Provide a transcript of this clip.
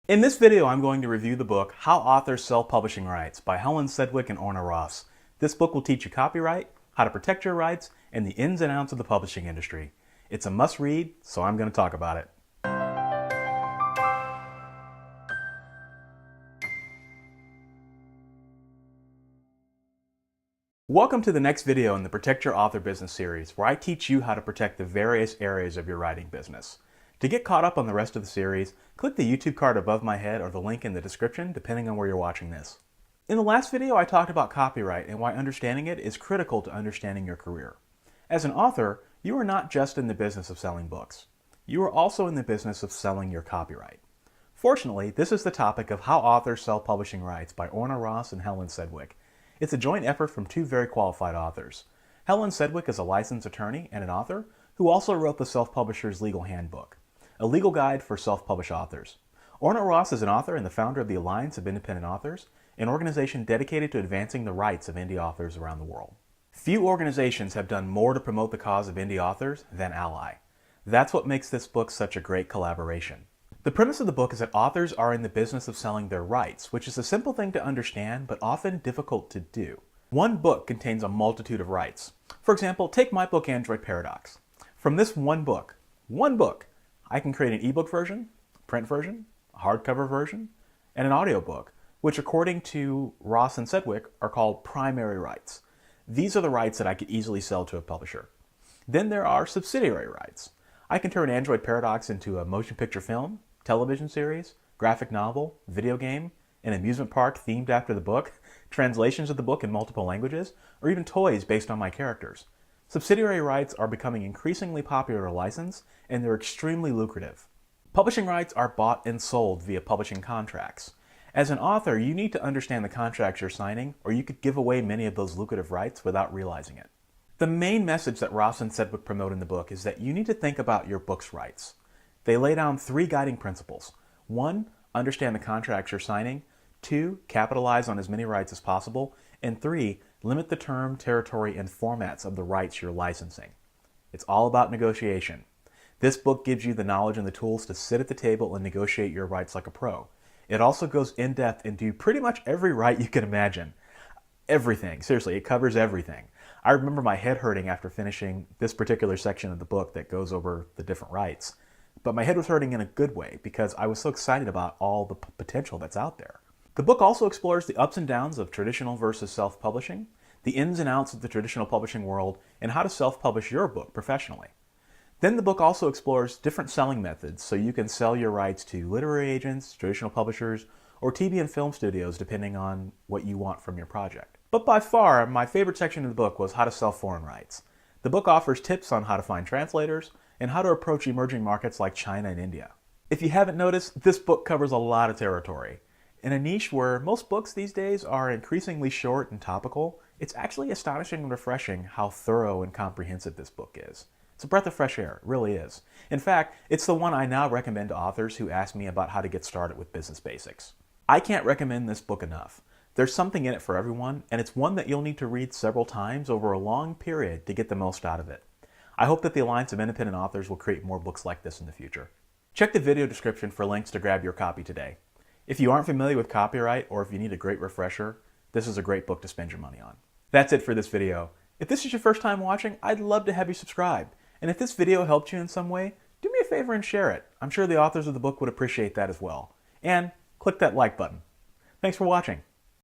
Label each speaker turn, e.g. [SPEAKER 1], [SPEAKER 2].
[SPEAKER 1] In this video, I'm going to review the book How Authors Sell Publishing Rights by Helen Sedgwick and Orna Ross. This book will teach you copyright, how to protect your rights, and the ins and outs of the publishing industry. It's a must-read, so I'm going to talk about it. Welcome to the next video in the Protect Your Author Business series, where I teach you how to protect the various areas of your writing business. To get caught up on the rest of the series, click the YouTube card above my head or the link in the description, depending on where you're watching this. In the last video, I talked about copyright and why understanding it is critical to understanding your career. As an author, you are not just in the business of selling books. You are also in the business of selling your copyright. Fortunately, this is the topic of How Authors Sell Publishing Rights by Orna Ross and Helen Sedgwick. It's a joint effort from two very qualified authors. Helen Sedgwick is a licensed attorney and an author who also wrote the Self-Publisher's Legal Handbook, a legal guide for self-published authors. Orna Ross is an author and the founder of the Alliance of Independent Authors, an organization dedicated to advancing the rights of indie authors around the world. Few organizations have done more to promote the cause of indie authors than Ally. That's what makes this book such a great collaboration. The premise of the book is that authors are in the business of selling their rights, which is a simple thing to understand, but often difficult to do. One book contains a multitude of rights. For example, take my book, Android Paradox. From this one book, I can create an ebook version, print version, a hardcover version, and an audiobook, which according to Ross and Sedgwick are called primary rights. These are the rights that I could easily sell to a publisher. Then there are subsidiary rights. I can turn Android Paradox into a motion picture film, television series, graphic novel, video game, an amusement park themed after the book, translations of the book in multiple languages, or even toys based on my characters. Subsidiary rights are becoming increasingly popular to license, and they're extremely lucrative. Publishing rights are bought and sold via publishing contracts. As an author, you need to understand the contracts you're signing, or you could give away many of those lucrative rights without realizing it. The main message that Ross and Sedgwick promote in the book is that you need to think about your book's rights. They lay down three guiding principles. 1, understand the contracts you're signing. 2, capitalize on as many rights as possible. And 3, limit the term, territory, and formats of the rights you're licensing. It's all about negotiation. This book gives you the knowledge and the tools to sit at the table and negotiate your rights like a pro. It also goes in depth into pretty much every right you can imagine. Everything. Seriously, it covers everything. I remember my head hurting after finishing this particular section of the book that goes over the different rights. But my head was hurting in a good way because I was so excited about all the potential that's out there. The book also explores the ups and downs of traditional versus self-publishing, the ins and outs of the traditional publishing world, and how to self-publish your book professionally. Then the book also explores different selling methods so you can sell your rights to literary agents, traditional publishers, or TV and film studios depending on what you want from your project. But by far, my favorite section of the book was how to sell foreign rights. The book offers tips on how to find translators and how to approach emerging markets like China and India. If you haven't noticed, this book covers a lot of territory. In a niche where most books these days are increasingly short and topical, it's actually astonishing and refreshing how thorough and comprehensive this book is. It's a breath of fresh air, it really is. In fact, it's the one I now recommend to authors who ask me about how to get started with business basics. I can't recommend this book enough. There's something in it for everyone, and it's one that you'll need to read several times over a long period to get the most out of it. I hope that the Alliance of Independent Authors will create more books like this in the future. Check the video description for links to grab your copy today. If you aren't familiar with copyright, or if you need a great refresher, this is a great book to spend your money on. That's it for this video. If this is your first time watching, I'd love to have you subscribe. And if this video helped you in some way, do me a favor and share it. I'm sure the authors of the book would appreciate that as well. And click that like button. Thanks for watching.